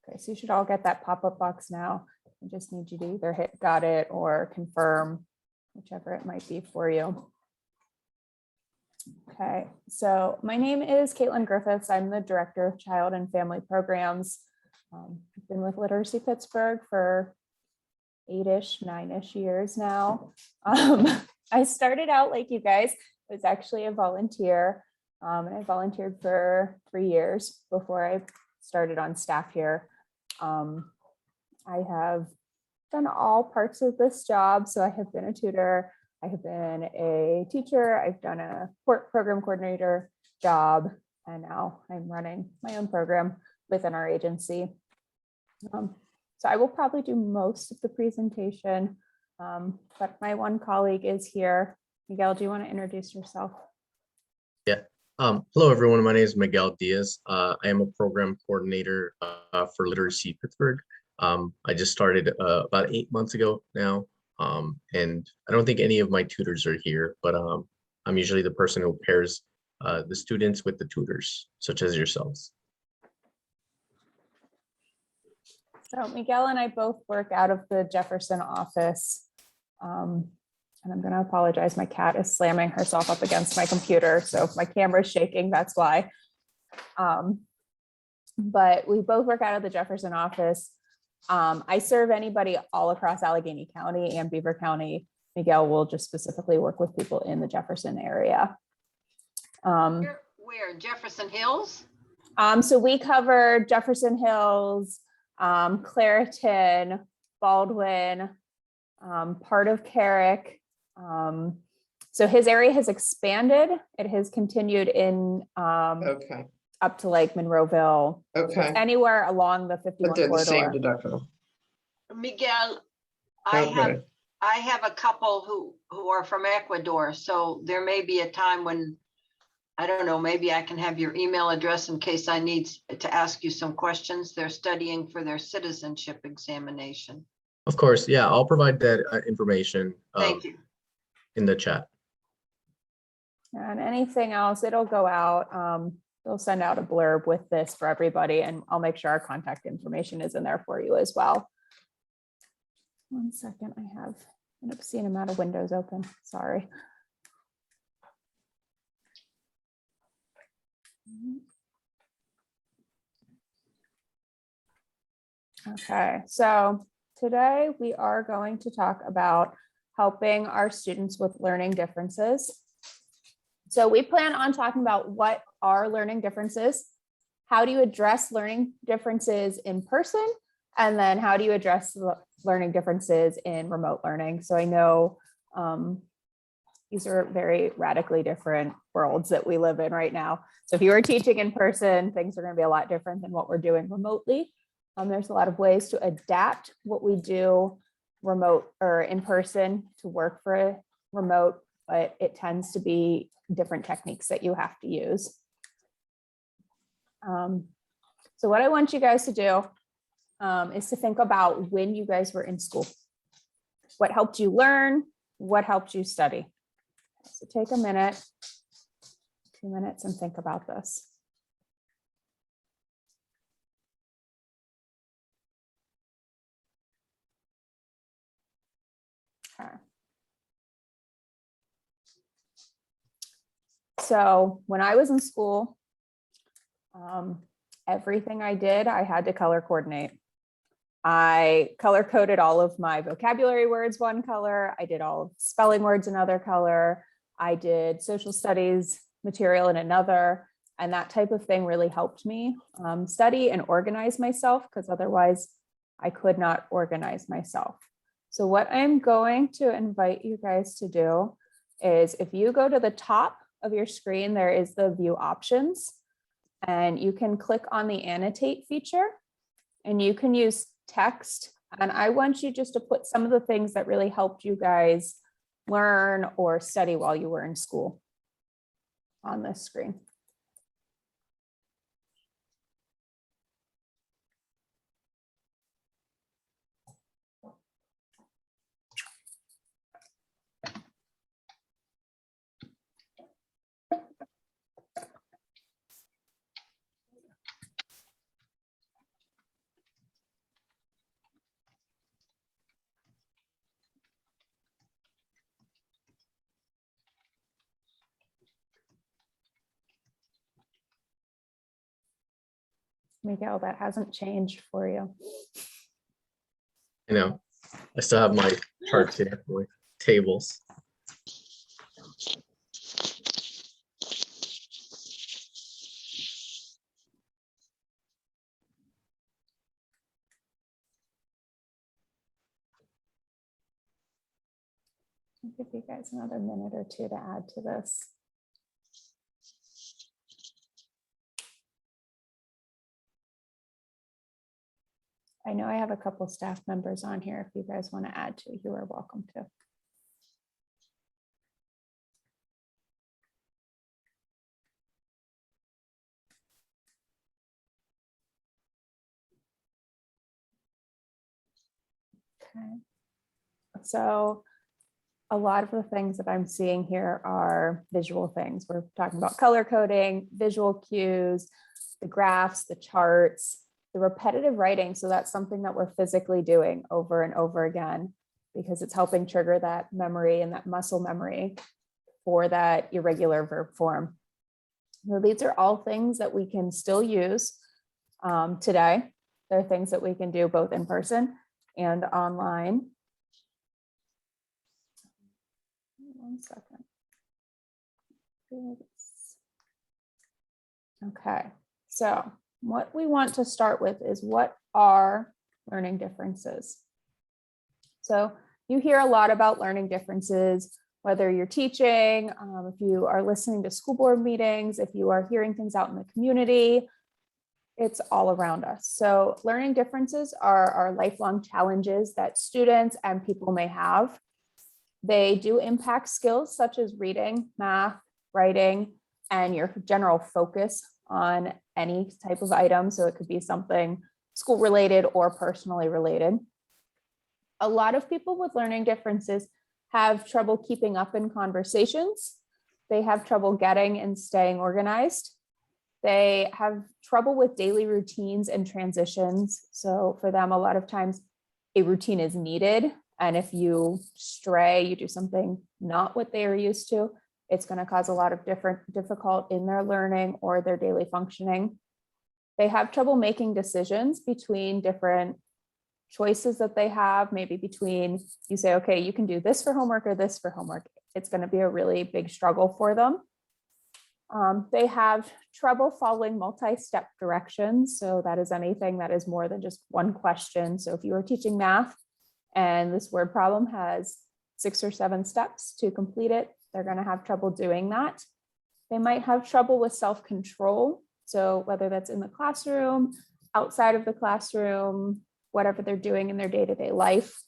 Okay, so you should all get that pop-up box now. I just need you to either hit got it or confirm, whichever it might be for you. Okay, so my name is Caitlin Griffiths. I'm the Director of Child and Family Programs. I've been with Literacy Pittsburgh for 8-ish, 9-ish years now. I started out like you guys, I was actually a volunteer. And I volunteered for 3 years before I started on staff here. I have done all parts of this job. So I have been a tutor, I have been a teacher, I've done a program coordinator job, and now I'm running my own program within our agency. So I will probably do most of the presentation, but my one colleague is here. Miguel, do you want to introduce yourself? Yeah. Hello, everyone. My name is Miguel Diaz. I am a program coordinator for Literacy Pittsburgh. I just started about 8 months ago now, and I don't think any of my tutors are here, but I'm usually the person who pairs the students with the tutors, such as yourselves. So Miguel and I both work out of the Jefferson office. And I'm going to apologize. My cat is slamming herself up against my computer. So if my camera is shaking, that's why. But we both work out of the Jefferson office. I serve anybody all across Allegheny County and Beaver County. Miguel will just specifically work with people in the Jefferson area. Where? Jefferson Hills? So we cover Jefferson Hills, Clareton, Baldwin, part of Carrick. So his area has expanded. It has continued in Okay. up to like Monroeville. Okay. So it's anywhere along the 51 But they're the same corridor. deductible. Miguel, Okay. I have a couple who are from Ecuador, so there may be a time when, I don't know, maybe I can have your email address in case I need to ask you some questions. They're studying for their citizenship examination. Of course, yeah, I'll provide that information Thank you. in the chat. And anything else, it'll go out. They'll send out a blurb with this for everybody, and I'll make sure our contact information is in there for you as well. 1 second, I have an obscene amount of windows open. Sorry. Okay, so today we are going to talk about helping our students with learning differences. So we plan on talking about what are learning differences, how do you address learning differences in person, and then how do you address learning differences in remote learning. So I know these are very radically different worlds that we live in right now. So if you were teaching in person, things are going to be a lot different than what we're doing remotely. There's a lot of ways to adapt what we do remote or in person to work for a remote, but it tends to be different techniques that you have to use. So what I want you guys to do is to think about when you guys were in school. What helped you learn? What helped you study? So take a minute, 2 minutes, and think about this. Okay. So when I was in school, everything I did, I had to color coordinate. I color coded all of my vocabulary words one color. I did all of spelling words another color. I did social studies material in another. And that type of thing really helped me study and organize myself, because otherwise I could not organize myself. So what I'm going to invite you guys to do is, if you go to the top of your screen, there is the view options, and you can click on the annotate feature, and you can use text. And I want you just to put some of the things that really helped you guys learn or study while you were in school on this screen. Miguel, that hasn't changed for you. You know, I still have my charts here, my tables. I'll give you guys another minute or two to add to this. I know I have a couple staff members on here. If you guys want to add to, you are welcome to. Okay. So a lot of the things that I'm seeing here are visual things. We're talking about color coding, visual cues, the graphs, the charts, the repetitive writing. So that's something that we're physically doing over and over again, because it's helping trigger that memory and that muscle memory for that irregular verb form. So these are all things that we can still use today. They're things that we can do both in person and online. One second. Okay, so what we want to start with is, what are learning differences? So you hear a lot about learning differences, whether you're teaching, if you are listening to school board meetings, if you are hearing things out in the community, it's all around us. So learning differences are lifelong challenges that students and people may have. They do impact skills such as reading, math, writing, and your general focus on any type of item. So it could be something school related or personally related. A lot of people with learning differences have trouble keeping up in conversations. They have trouble getting and staying organized. They have trouble with daily routines and transitions. So for them, a lot of times a routine is needed. And if you stray, you do something not what they are used to, it's going to cause a lot of difficult in their learning or their daily functioning. They have trouble making decisions between different choices that they have, maybe between, you say, okay, you can do this for homework or this for homework. It's going to be a really big struggle for them. They have trouble following multi-step directions. So that is anything that is more than just one question. So if you are teaching math and this word problem has 6 or 7 steps to complete it, they're going to have trouble doing that. They might have trouble with self-control. So whether that's in the classroom, outside of the classroom, whatever they're doing in their day-to-day life.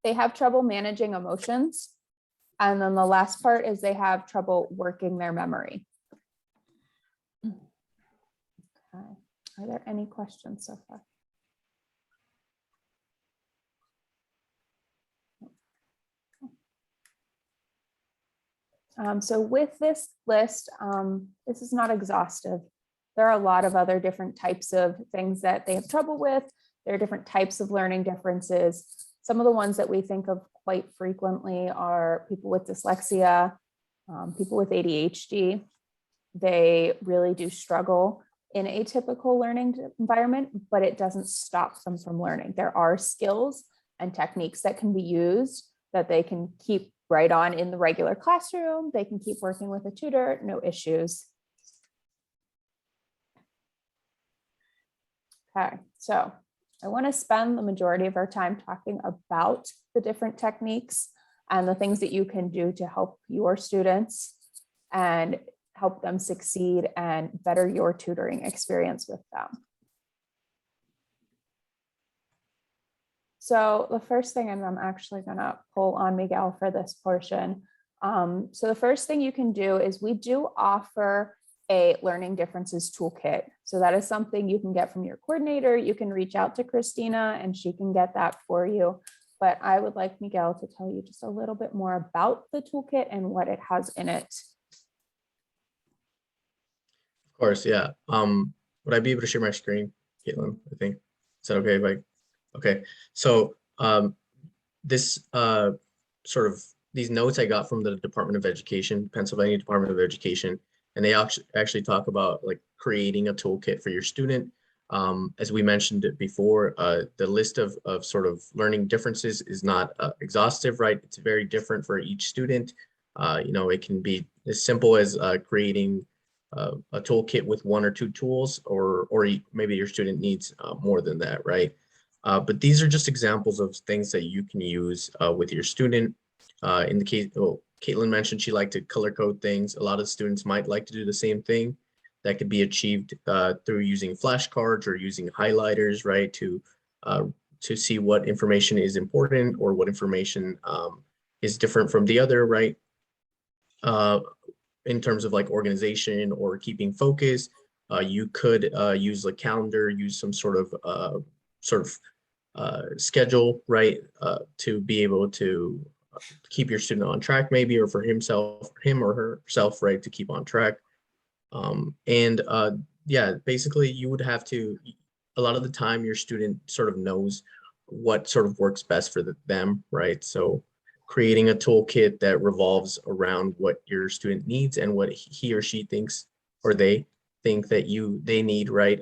They have trouble managing emotions. And then the last part is they have trouble working their memory. Okay. Are there any questions so far? So with this list, this is not exhaustive. There are a lot of other different types of things that they have trouble with. There are different types of learning differences. Some of the ones that we think of quite frequently are people with dyslexia, people with ADHD. They really do struggle in a typical learning environment, but it doesn't stop them from learning. There are skills and techniques that can be used that they can keep right on in the regular classroom. They can keep working with a tutor, no issues. Okay, so I want to spend the majority of our time talking about the different techniques and the things that you can do to help your students and help them succeed and better your tutoring experience with them. So the first thing, and I'm actually going to pull on Miguel for this portion. So the first thing you can do is we do offer a learning differences toolkit. So that is something you can get from your coordinator. You can reach out to Christina and she can get that for you. But I would like Miguel to tell you just a little bit more about the toolkit and what it has in it. Of course, yeah. Would I be able to share my screen, Caitlin? I think. Is that okay? Like, okay. So this sort of these notes I got from the Department of Education, Pennsylvania Department of Education. and they actually talk about like creating a toolkit for your student. As we mentioned it before, the list of sort of learning differences is not exhaustive, right? It's very different for each student. It can be as simple as creating a toolkit with 1 or 2 tools, or maybe your student needs more than that, right? But these are just examples of things that you can use with your student. In the case, Caitlin mentioned she liked to color code things. A lot of students might like to do the same thing. That could be achieved through using flashcards or using highlighters, right? To see what information is important or what information is different from the other, right? In terms of like organization or keeping focus, you could use a calendar, use some sort of schedule, right? To be able to keep your student on track, maybe, or for him or herself, right? To keep on track. Yeah, basically you would have to, a lot of the time your student sort of knows what sort of works best for them, right? So creating a toolkit that revolves around what your student needs and what he or she thinks, or they think that they need, right?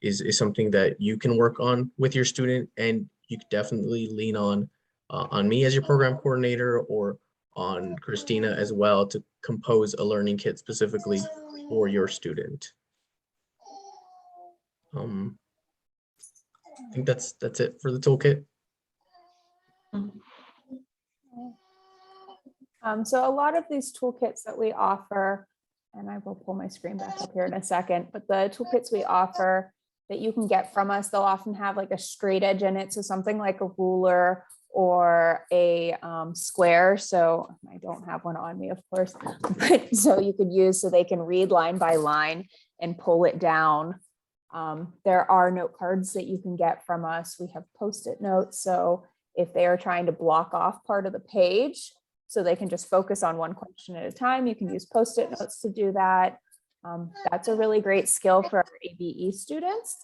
Is something that you can work on with your student, and you could definitely lean on me as your program coordinator, or on Christina as well, to compose a learning kit specifically for your student. I think that's it for the toolkit. So a lot of these toolkits that we offer, and I will pull my screen back up here in a second, but the toolkits we offer that you can get from us, they'll often have like a straight edge in it. So something like a ruler or a square. So I don't have one on me, of course, but so you could use so they can read line by line and pull it down. There are note cards that you can get from us. We have Post-it notes. So if they are trying to block off part of the page, so they can just focus on one question at a time, you can use Post-it notes to do that. That's a really great skill for our ABE students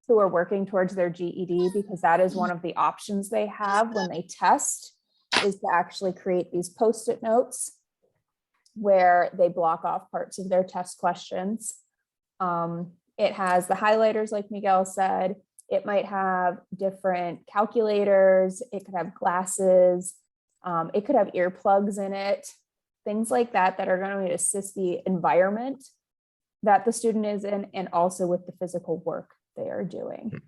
who are working towards their GED, because that is one of the options they have when they test, is to actually create these Post-it notes where they block off parts of their test questions. It has the highlighters, like Miguel said. It might have different calculators. It could have glasses. It could have earplugs in it, things like that, that are going to assist the environment that the student is in, and also with the physical work they are doing.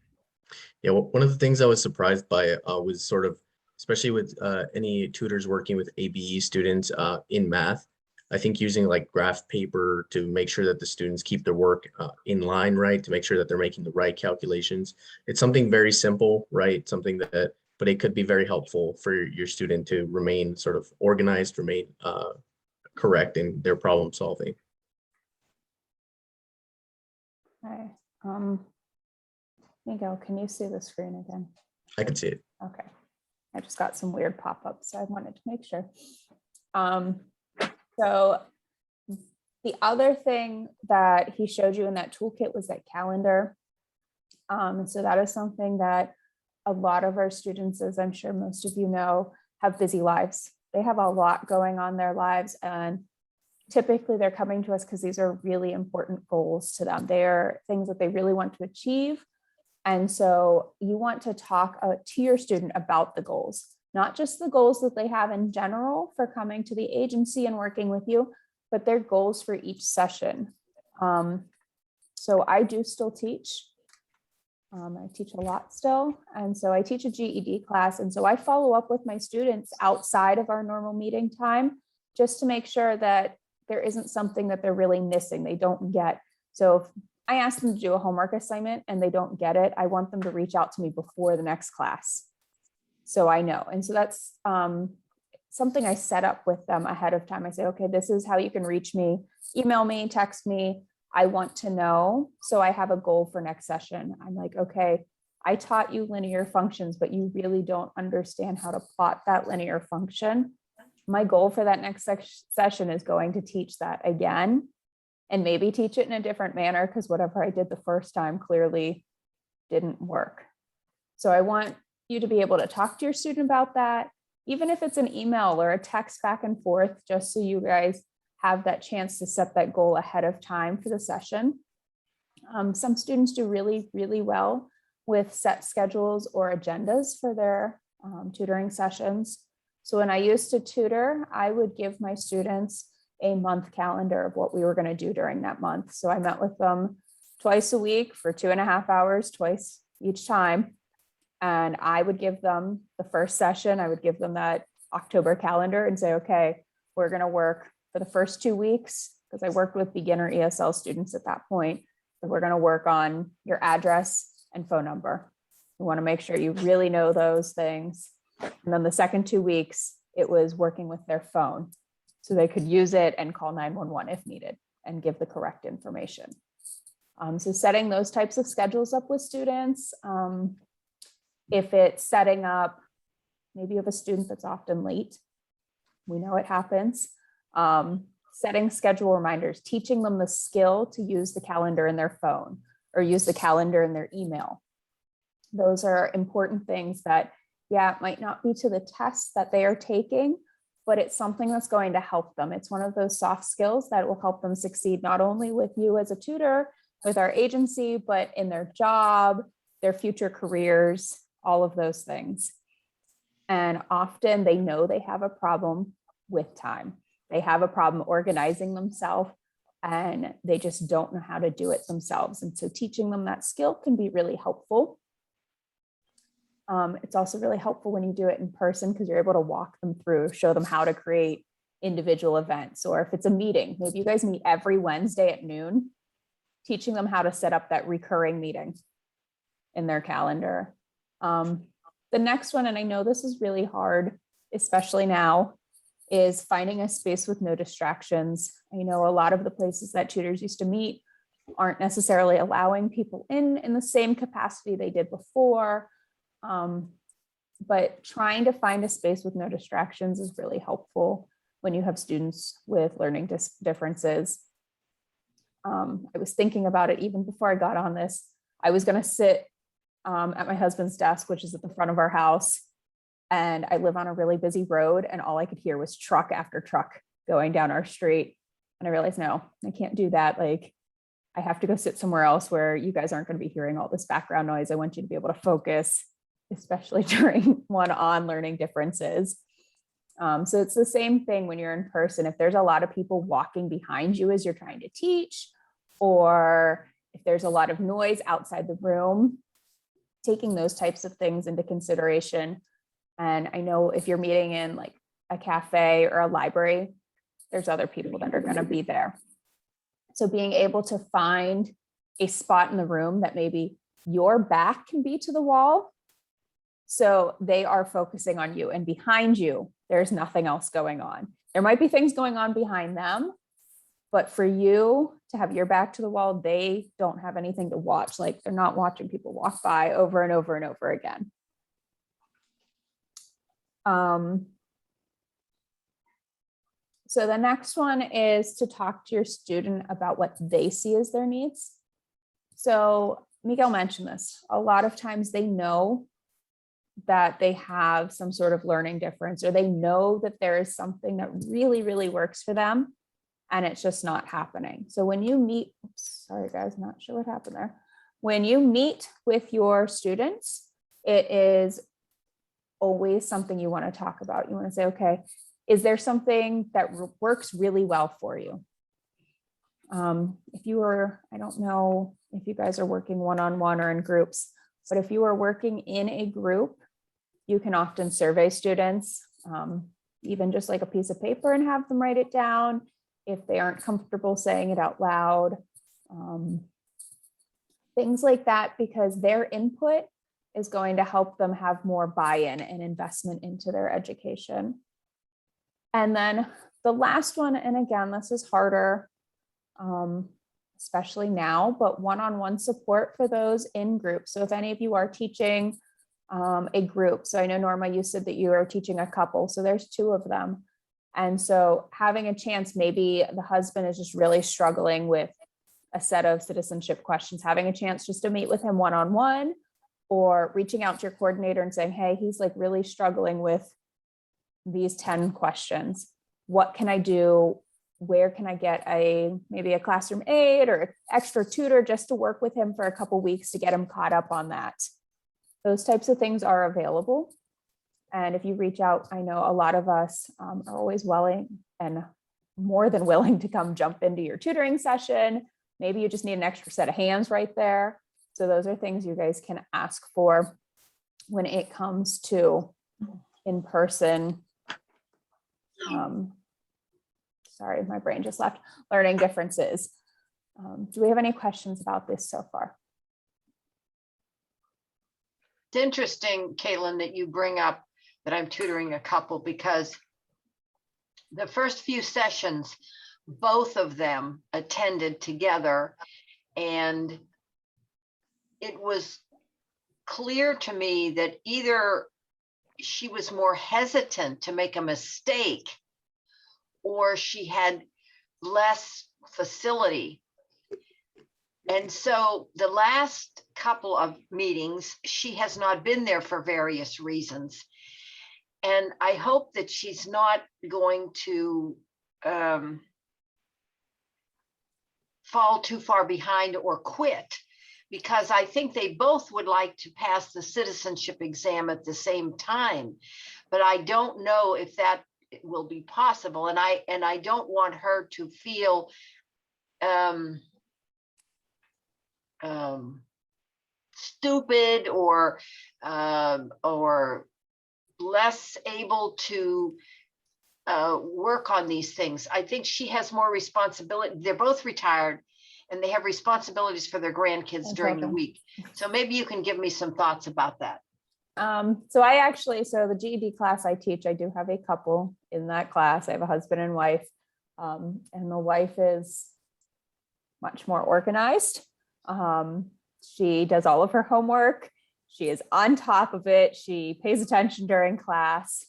Yeah, well, one of the things I was surprised by was sort of, especially with any tutors working with ABE students in math, I think using like graph paper to make sure that the students keep their work in line, right? To make sure that they're making the right calculations. It's something very simple, right? Something that, but it could be very helpful for your student to remain sort of organized, remain correct in their problem solving. Okay. Miguel, can you see the screen again? I can see it. Okay. I just got some weird pop-ups, so I wanted to make sure. So the other thing that he showed you in that toolkit was that calendar. So that is something that a lot of our students, as I'm sure most of you know, have busy lives. They have a lot going on in their lives, and typically they're coming to us because these are really important goals to them. They are things that they really want to achieve. And so you want to talk to your student about the goals, not just the goals that they have in general for coming to the agency and working with you, but their goals for each session. So I do still teach. I teach a lot still. And so I teach a GED class. And so I follow up with my students outside of our normal meeting time, just to make sure that there isn't something that they're really missing, they don't get. So if I ask them to do a homework assignment and they don't get it, I want them to reach out to me before the next class, so I know. And so that's something I set up with them ahead of time. I say, okay, this is how you can reach me. Email me, text me. I want to know. So I have a goal for next session. I'm like, okay, I taught you linear functions, but you really don't understand how to plot that linear function. My goal for that next session is going to teach that again, and maybe teach it in a different manner, because whatever I did the first time clearly didn't work. So I want you to be able to talk to your student about that, even if it's an email or a text back and forth, just so you guys have that chance to set that goal ahead of time for the session. Some students do really, really well with set schedules or agendas for their tutoring sessions. So when I used to tutor, I would give my students a month calendar of what we were going to do during that month. So I met with them twice a week for 2.5 hours, twice each time. And I would give them the first session, I would give them that October calendar and say, okay, we're going to work for the first 2 weeks, because I worked with beginner ESL students at that point. So we're going to work on your address and phone number. We want to make sure you really know those things. And then the second 2 weeks, it was working with their phone, so they could use it and call 911 if needed and give the correct information. So setting those types of schedules up with students. If it's setting up, maybe you have a student that's often late. We know it happens. Setting schedule reminders, teaching them the skill to use the calendar in their phone or use the calendar in their email. Those are important things that, yeah, it might not be to the tests that they are taking, but it's something that's going to help them. It's one of those soft skills that will help them succeed, not only with you as a tutor, with our agency, but in their job, their future careers, all of those things. And often they know they have a problem with time. They have a problem organizing themselves, and they just don't know how to do it themselves. And so teaching them that skill can be really helpful. It's also really helpful when you do it in person, because you're able to walk them through, show them how to create individual events. Or if it's a meeting, maybe you guys meet every Wednesday at noon, teaching them how to set up that recurring meeting in their calendar. The next one, and I know this is really hard, especially now, is finding a space with no distractions. I know a lot of the places that tutors used to meet aren't necessarily allowing people in the same capacity they did before. But trying to find a space with no distractions is really helpful when you have students with learning differences. I was thinking about it even before I got on this. I was going to sit at my husband's desk, which is at the front of our house. And I live on a really busy road, and all I could hear was truck after truck going down our street. And I realized, no, I can't do that. Like, I have to go sit somewhere else where you guys aren't going to be hearing all this background noise. I want you to be able to focus, especially during one-on learning differences. So it's the same thing when you're in person. If there's a lot of people walking behind you as you're trying to teach, or if there's a lot of noise outside the room, taking those types of things into consideration. And I know if you're meeting in like a cafe or a library, there's other people that are going to be there. So being able to find a spot in the room that maybe your back can be to the wall, so they are focusing on you, and behind you, there's nothing else going on. There might be things going on behind them, but for you to have your back to the wall, they don't have anything to watch. Like, they're not watching people walk by over and over and over again. So the next one is to talk to your student about what they see as their needs. So Miguel mentioned this. A lot of times they know that they have some sort of learning difference, or they know that there is something that really, really works for them, and it's just not happening. So when you meet, sorry guys, not sure what happened there. When you meet with your students, it is always something you want to talk about. You want to say, okay, is there something that works really well for you? If you were, I don't know if you guys are working one-on-one or in groups, but if you are working in a group, you can often survey students, even just like a piece of paper, and have them write it down if they aren't comfortable saying it out loud. Things like that, because their input is going to help them have more buy-in and investment into their education. And then the last one, and again, this is harder, especially now, but one-on-one support for those in groups. So if any of you are teaching a group, so I know Norma, you said that you are teaching a couple, so there's 2 of them. And so having a chance, maybe the husband is just really struggling with a set of citizenship questions, having a chance just to meet with him one-on-one, or reaching out to your coordinator and saying, hey, he's like really struggling with these 10 questions. What can I do? where can I get maybe a classroom aide or an extra tutor just to work with him for a couple weeks to get him caught up on that. Those types of things are available. And if you reach out, I know a lot of us are always willing and more than willing to come jump into your tutoring session. Maybe you just need an extra set of hands right there. So those are things you guys can ask for when it comes to in-person. Sorry, my brain just left. Learning differences. Do we have any questions about this so far? It's interesting, Caitlin, that you bring up that I'm tutoring a couple, because the first few sessions, both of them attended together, and it was clear to me that either she was more hesitant to make a mistake or she had less facility. And so the last couple of meetings, she has not been there for various reasons. And I hope that she's not going to fall too far behind or quit, because I think they both would like to pass the citizenship exam at the same time. But I don't know if that will be possible. And I don't want her to feel stupid or less able to work on these things. I think she has more responsibility. They're both retired and they have responsibilities for their grandkids during the week. So maybe you can give me some thoughts about that. So the GED class I teach, I do have a couple in that class. I have a husband and wife, and the wife is much more organized. She does all of her homework. She is on top of it. She pays attention during class.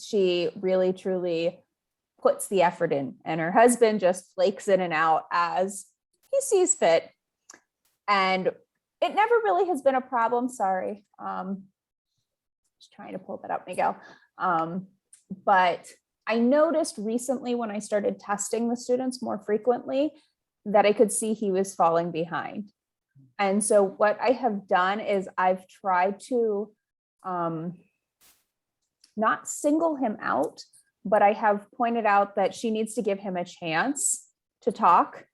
She really, truly puts the effort in, and her husband just flakes in and out as he sees fit. And it never really has been a problem. Sorry. Just trying to pull that up, Miguel. But I noticed recently when I started testing the students more frequently that I could see he was falling behind. And so what I have done is I've tried to not single him out, but I have pointed out that she needs to give him a chance to talk.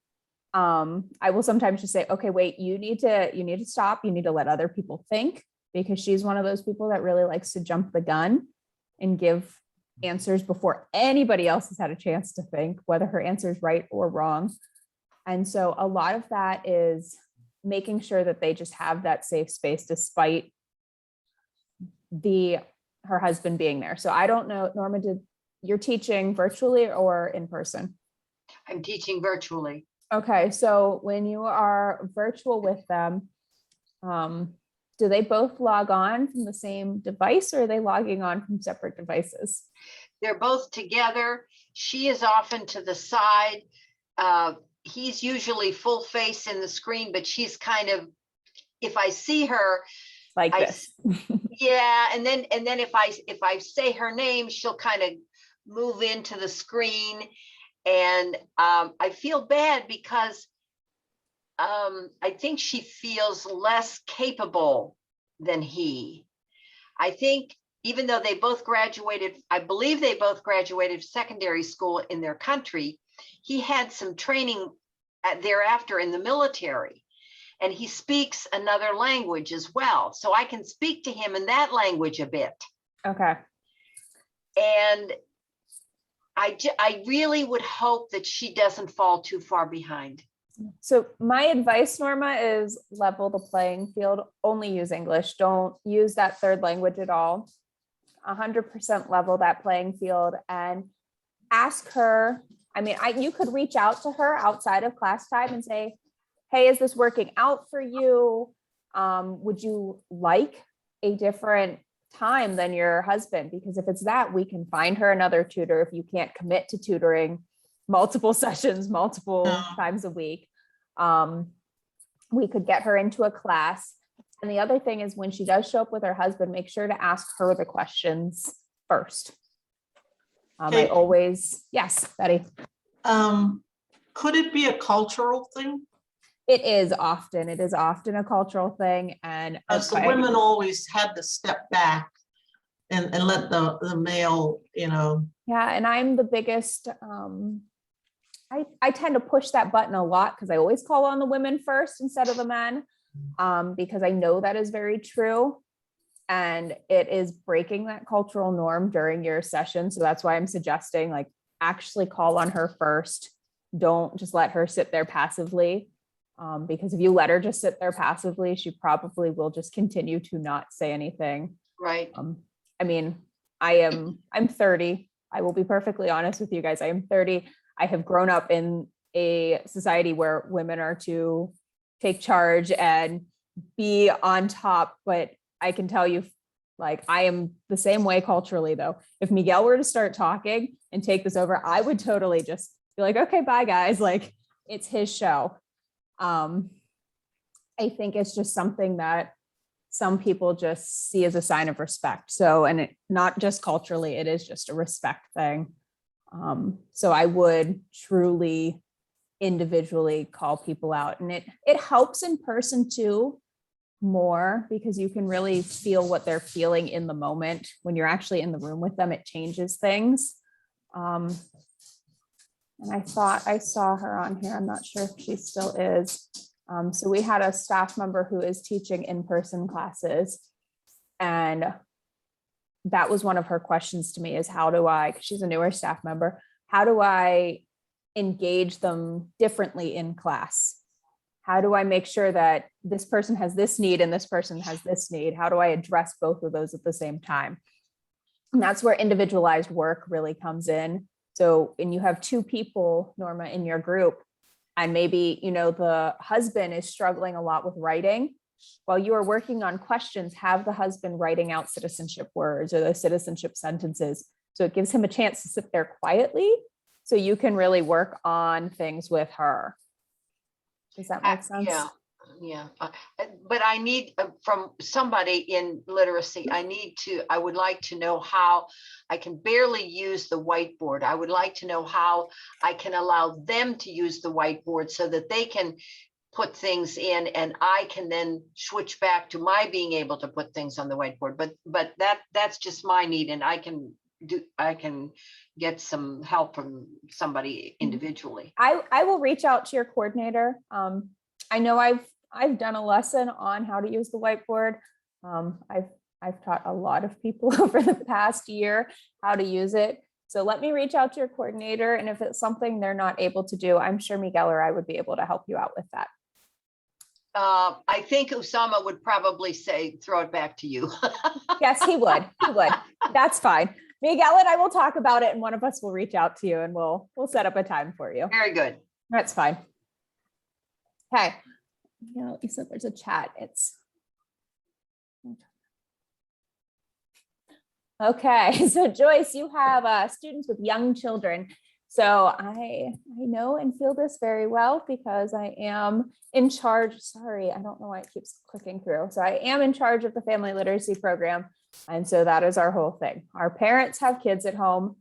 I will sometimes just say, okay, wait, you need to stop. You need to let other people think, because she's one of those people that really likes to jump the gun and give answers before anybody else has had a chance to think, whether her answer is right or wrong. And so a lot of that is making sure that they just have that safe space despite her husband being there. So I don't know, Norma, you're teaching virtually or in person? I'm teaching virtually. Okay, so when you are virtual with them, do they both log on from the same device, or are they logging on from separate devices? They're both together. She is often to the side. He's usually full face in the screen, but she's kind of, if I see her like this. Yeah, and then if I say her name, she'll kind of move into the screen. And I feel bad because I think she feels less capable than he. I think even though they both graduated, I believe they both graduated secondary school in their country, he had some training thereafter in the military, and he speaks another language as well. So I can speak to him in that language a bit. Okay. And I really would hope that she doesn't fall too far behind. So my advice, Norma, is level the playing field. Only use English. Don't use that third language at all. 100% level that playing field and ask her. I mean, you could reach out to her outside of class time and say, hey, is this working out for you? Would you like a different time than your husband? Because if it's that, we can find her another tutor if you can't commit to tutoring multiple sessions, multiple times a week. We could get her into a class. And the other thing is, when she does show up with her husband, make sure to ask her the questions first. I always, yes, Betty. Could it be a cultural thing? It is often a cultural thing. And As the women always had to step back and let the male, yeah, and I'm the biggest, I tend to push that button a lot because I always call on the women first instead of the men, because I know that is very true. And it is breaking that cultural norm during your session. So that's why I'm suggesting like actually call on her first. Don't just let her sit there passively. Because if you let her just sit there passively, she probably will just continue to not say anything. Right. I mean, I'm 30. I will be perfectly honest with you guys. I am 30. I have grown up in a society where women are to take charge and be on top. But I can tell you, like, I am the same way culturally, though. If Miguel were to start talking and take this over, I would totally just be like, okay, bye, guys. Like, it's his show. I think it's just something that some people just see as a sign of respect. So, and it, not just culturally, it is just a respect thing. So I would truly individually call people out, and it helps in person too more because you can really feel what they're feeling in the moment. When you're actually in the room with them, it changes things. And I thought I saw her on here. I'm not sure if she still is. So we had a staff member who is teaching in-person classes, and that was one of her questions to me is how do I, because she's a newer staff member, how do I engage them differently in class? How do I make sure that this person has this need and this person has this need? How do I address both of those at the same time? And that's where individualized work really comes in. So when you have two people, Norma, in your group, and maybe, the husband is struggling a lot with writing, while you are working on questions, have the husband writing out citizenship words or the citizenship sentences. So it gives him a chance to sit there quietly so you can really work on things with her. Does that make sense? Yeah. But I need from somebody in literacy, I would like to know how I can barely use the whiteboard. I would like to know how I can allow them to use the whiteboard so that they can put things in and I can then switch back to my being able to put things on the whiteboard. But that's just my need, and I can get some help from somebody individually. I will reach out to your coordinator. I know I've done a lesson on how to use the whiteboard. I've taught a lot of people over the past year how to use it. So let me reach out to your coordinator, and if it's something they're not able to do, I'm sure Miguel or I would be able to help you out with that. I think Usama would probably say, throw it back to you. Yes, he would. That's fine. Miguel and I will talk about it, and one of us will reach out to you and we'll set up a time for you. Very good. That's fine. Okay. You said there's a chat. Okay. So Joyce, you have students with young children. So I know and feel this very well because I am in charge. Sorry, I don't know why it keeps clicking through. So I am in charge of the family literacy program. And so that is our whole thing. Our parents have kids at home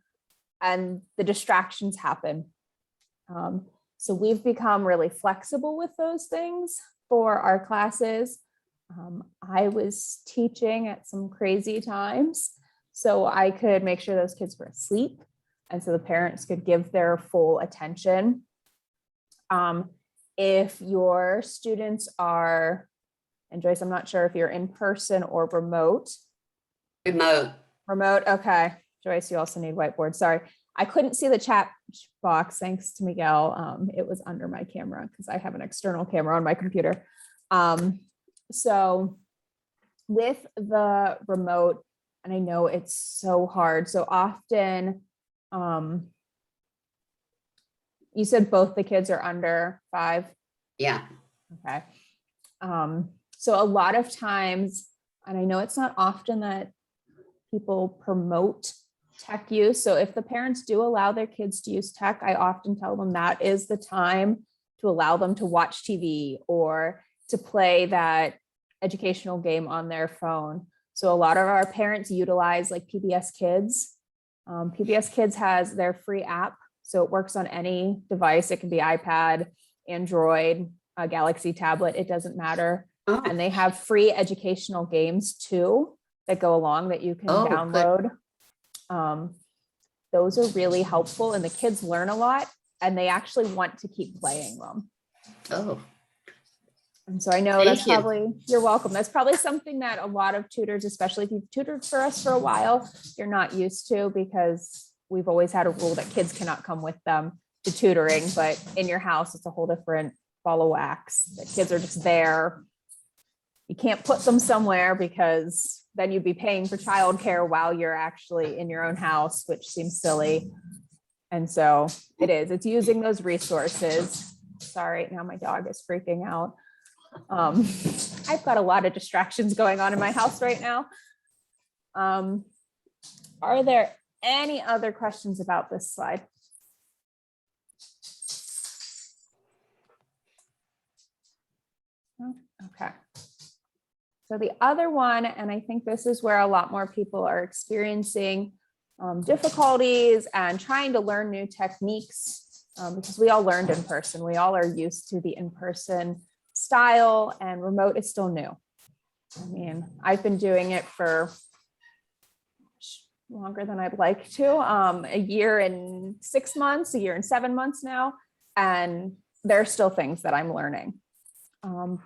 and the distractions happen. So we've become really flexible with those things for our classes. I was teaching at some crazy times, so I could make sure those kids were asleep. And so the parents could give their full attention. If your students are, and Joyce, I'm not sure if you're in person or remote. Remote, okay. Joyce, you also need whiteboard, sorry. I couldn't see the chat box, thanks to Miguel. It was under my camera because I have an external camera on my computer. So with the remote, and I know it's so hard, so often, you said both the kids are under 5? Yeah. Okay. So a lot of times, and I know it's not often that people promote tech use. So if the parents do allow their kids to use tech, I often tell them that is the time to allow them to watch TV or to play that educational game on their phone. So a lot of our parents utilize like PBS Kids. PBS Kids has their free app, so it works on any device. It can be iPad, Android, a Galaxy tablet, it doesn't matter. Oh, And they have free educational games too that go along that you can Oh, good. download. Those are really helpful and the kids learn a lot and they actually want to keep playing them. oh, And so I know that's Thank you. probably, you're welcome. That's probably something that a lot of tutors, especially if you've tutored for us for a while, you're not used to because we've always had a rule that kids cannot come with them to tutoring, but in your house, it's a whole different ball of wax. The kids are just there. You can't put them somewhere because then you'd be paying for childcare while you're actually in your own house, which seems silly. And so it's using those resources. Sorry, now my dog is freaking out. I've got a lot of distractions going on in my house right now. Are there any other questions about this slide? No? Okay. So the other one, and I think this is where a lot more people are experiencing difficulties and trying to learn new techniques because we all learned in person. We all are used to the in-person style and remote is still new. I mean, I've been doing it for longer than I'd like to, a year and 6 months, a year and 7 months now, and there are still things that I'm learning.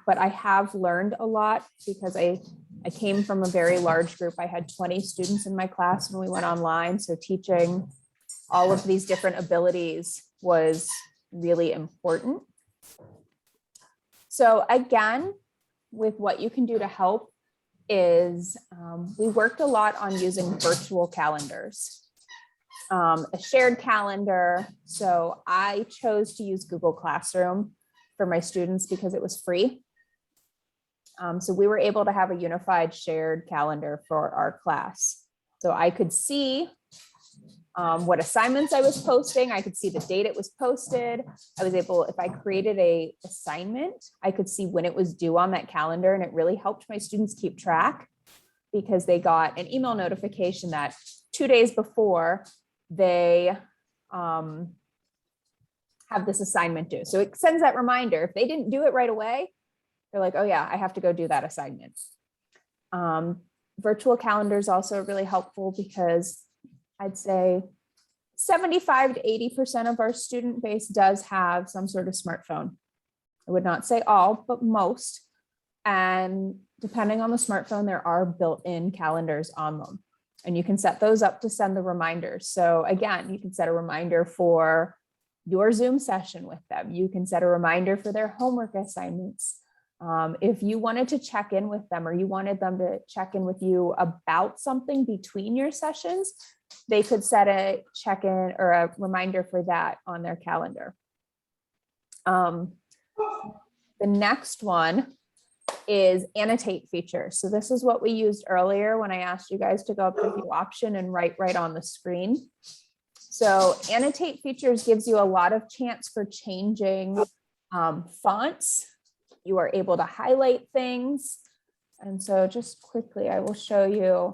But I have learned a lot because I came from a very large group. I had 20 students in my class when we went online. So teaching all of these different abilities was really important. So again, with what you can do to help is we worked a lot on using virtual calendars, a shared calendar. So I chose to use Google Classroom for my students because it was free. So we were able to have a unified shared calendar for our class. So I could see what assignments I was posting. I could see the date it was posted. I was able, if I created a assignment, I could see when it was due on that calendar, and it really helped my students keep track because they got an email notification that 2 days before they have this assignment due. So it sends that reminder. If they didn't do it right away, they're like, oh yeah, I have to go do that assignment. Virtual calendars also are really helpful because I'd say 75 to 80% of our student base does have some sort of smartphone. I would not say all, but most. And depending on the smartphone, there are built-in calendars on them. And you can set those up to send the reminders. So again, you can set a reminder for your Zoom session with them. You can set a reminder for their homework assignments. If you wanted to check in with them or you wanted them to check in with you about something between your sessions, they could set a check-in or a reminder for that on their calendar. The next one is annotate feature. So this is what we used earlier when I asked you guys to go up to view option and write right on the screen. So annotate features gives you a lot of chance for changing fonts. You are able to highlight things. And so just quickly, I will show you.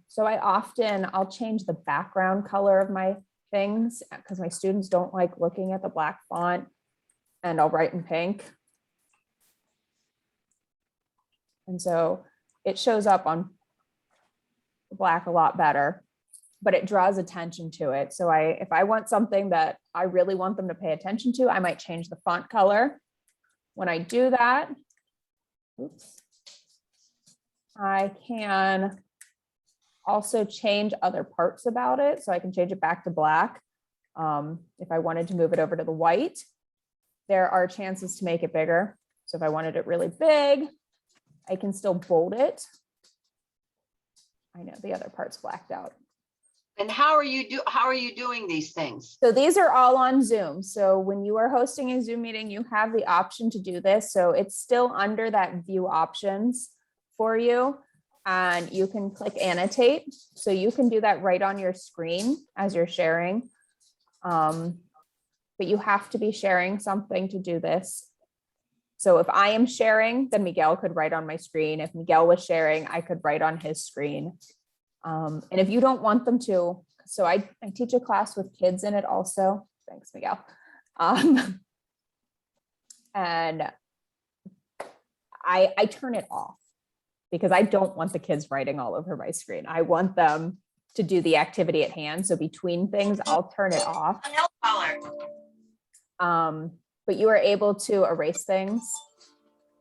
So I'll change the background color of my things because my students don't like looking at the black font, and I'll write in pink. And so it shows up on black a lot better, but it draws attention to it. So if I want something that I really want them to pay attention to, I might change the font color. When I do that, oops, I can also change other parts about it. So I can change it back to black. If I wanted to move it over to the white, there are chances to make it bigger. So if I wanted it really big, I can still bold it. I know the other part's blacked out. And how are you doing these things? So these are all on Zoom. So when you are hosting a Zoom meeting, you have the option to do this. So it's still under that view options for you. And you can click annotate. So you can do that right on your screen as you're sharing. But you have to be sharing something to do this. So if I am sharing, then Miguel could write on my screen. If Miguel was sharing, I could write on his screen. And if you don't want them to, so I teach a class with kids in it also. Thanks, Miguel. And I turn it off because I don't want the kids writing all over my screen. I want them to do the activity at hand. So between things, I'll turn it off. But you are able to erase things.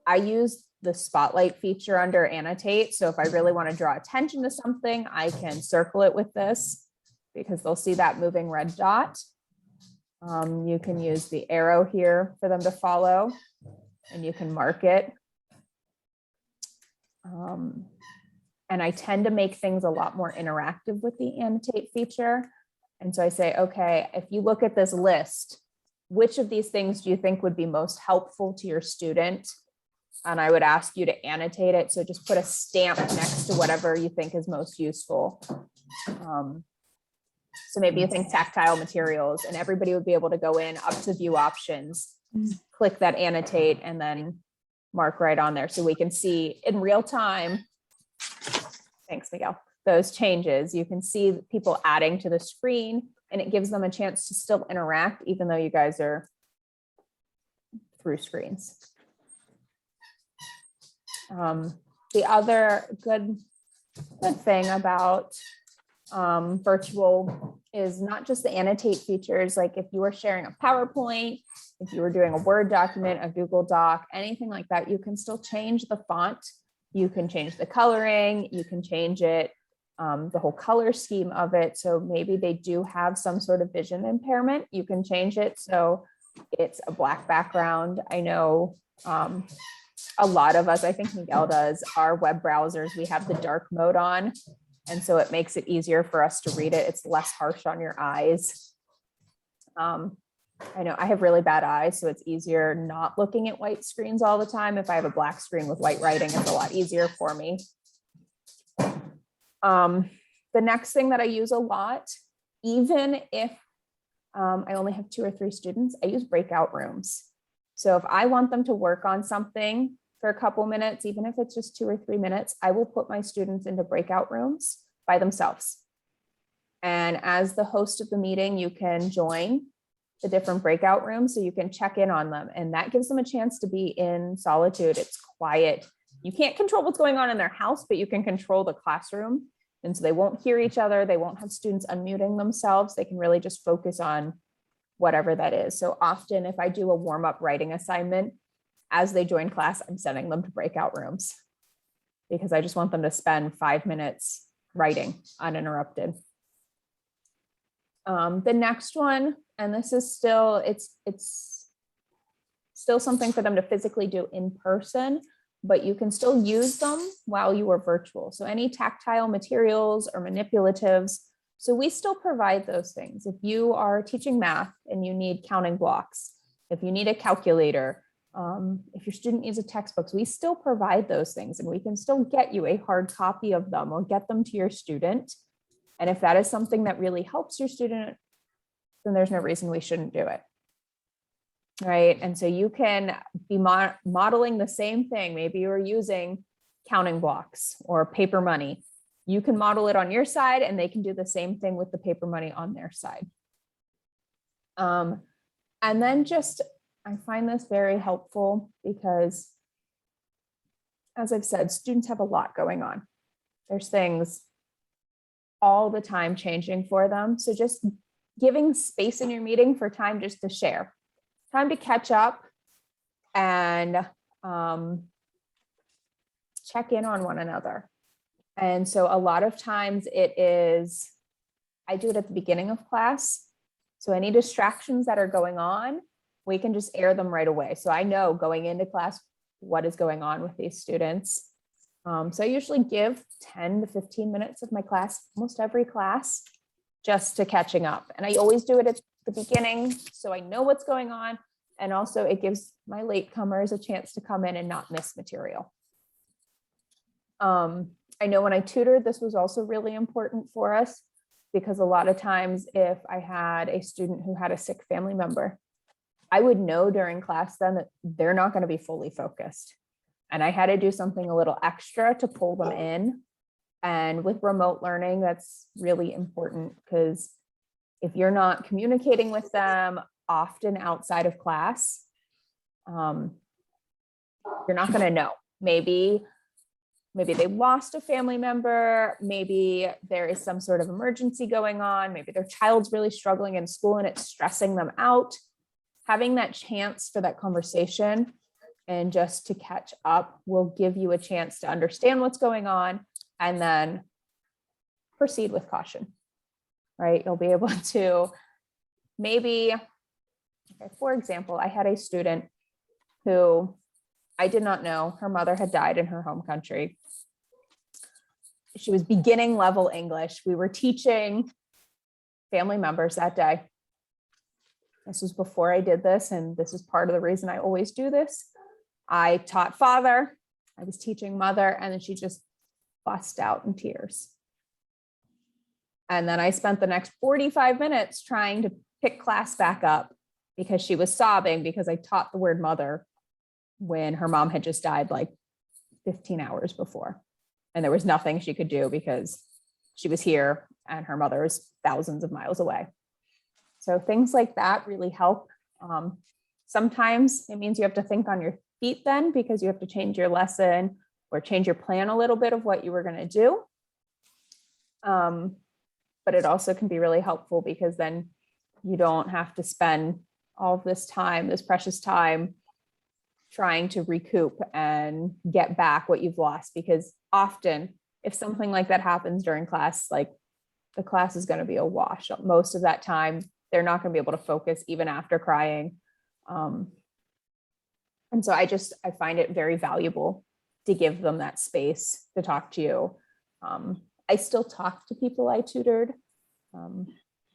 I use the spotlight feature under Annotate. So if I really want to draw attention to something, I can circle it with this because they'll see that moving red dot. You can use the arrow here for them to follow, and you can mark it. And I tend to make things a lot more interactive with the Annotate feature. And so I say, okay, if you look at this list, which of these things do you think would be most helpful to your student? And I would ask you to annotate it. So just put a stamp next to whatever you think is most useful. So maybe you think tactile materials, and everybody would be able to go in up to view options, click that annotate, and then mark right on there. So we can see in real time, thanks, Miguel, those changes. You can see people adding to the screen, and it gives them a chance to still interact, even though you guys are through screens. The other good thing about virtual is not just the annotate features. Like if you were sharing a PowerPoint, if you were doing a Word document, a Google Doc, anything like that, you can still change the font. You can change the coloring, you can change it, the whole color scheme of it. So maybe they do have some sort of vision impairment. You can change it so it's a black background. I know a lot of us, I think Miguel does, our web browsers, we have the dark mode on. And so it makes it easier for us to read it. It's less harsh on your eyes. I know I have really bad eyes, so it's easier not looking at white screens all the time. If I have a black screen with white writing, it's a lot easier for me. The next thing that I use a lot, even if I only have 2 or 3 students, I use breakout rooms. So if I want them to work on something for a couple minutes, even if it's just 2 or 3 minutes, I will put my students into breakout rooms by themselves. And as the host of the meeting, you can join the different breakout rooms so you can check in on them. And that gives them a chance to be in solitude. It's quiet. You can't control what's going on in their house, but you can control the classroom. And so they won't hear each other. They won't have students unmuting themselves. They can really just focus on whatever that is. So often if I do a warm-up writing assignment, as they join class, I'm sending them to breakout rooms because I just want them to spend 5 minutes writing uninterrupted. The next one, and this is still, it's still something for them to physically do in person, but you can still use them while you are virtual. So any tactile materials or manipulatives. So we still provide those things. If you are teaching math and you need counting blocks, if you need a calculator, if your student needs a textbook, we still provide those things, and we can still get you a hard copy of them or get them to your student. And if that is something that really helps your student, then there's no reason we shouldn't do it. Right. And so you can be modeling the same thing. Maybe you're using counting blocks or paper money. You can model it on your side, and they can do the same thing with the paper money on their side. And then just, I find this very helpful because, as I've said, students have a lot going on. There's things all the time changing for them. So just giving space in your meeting for time just to share, time to catch up and check in on one another. And so a lot of times it is, I do it at the beginning of class. So any distractions that are going on, we can just air them right away. So I know going into class what is going on with these students. So I usually give 10 to 15 minutes of my class, almost every class, just to catching up. And I always do it at the beginning so I know what's going on. And also it gives my latecomers a chance to come in and not miss material. I know when I tutored, this was also really important for us because a lot of times if I had a student who had a sick family member, I would know during class then that they're not going to be fully focused. And I had to do something a little extra to pull them in And with remote learning, that's really important because if you're not communicating with them often outside of class, you're not going to know. Maybe they lost a family member, maybe there is some sort of emergency going on, maybe their child's really struggling in school and it's stressing them out. Having that chance for that conversation and just to catch up will give you a chance to understand what's going on and then proceed with caution, right? You'll be able to maybe, okay, for example, I had a student who I did not know her mother had died in her home country. She was beginning level English. We were teaching family members that day. This was before I did this, and this is part of the reason I always do this. I taught father, I was teaching mother, and then she just bust out in tears. And then I spent the next 45 minutes trying to pick class back up because she was sobbing because I taught the word mother when her mom had just died like 15 hours before. And there was nothing she could do because she was here and her mother is thousands of miles away. So things like that really help. Sometimes it means you have to think on your feet then because you have to change your lesson or change your plan a little bit of what you were going to do. But it also can be really helpful because then you don't have to spend all of this time, this precious time, trying to recoup and get back what you've lost. Because often if something like that happens during class, like the class is going to be a wash. Most of that time, they're not going to be able to focus even after crying. And so I find it very valuable to give them that space to talk to you. I still talk to people I tutored.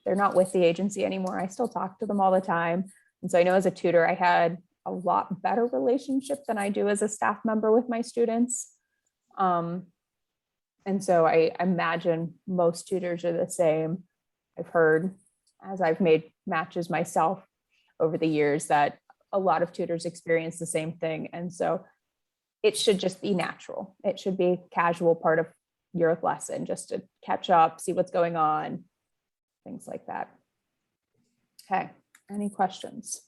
They're not with the agency anymore. I still talk to them all the time. And so I know as a tutor, I had a lot better relationship than I do as a staff member with my students. And so I imagine most tutors are the same. I've heard, as I've made matches myself over the years, that a lot of tutors experience the same thing. And so it should just be natural. It should be a casual part of your lesson, just to catch up, see what's going on, things like that. Okay, any questions?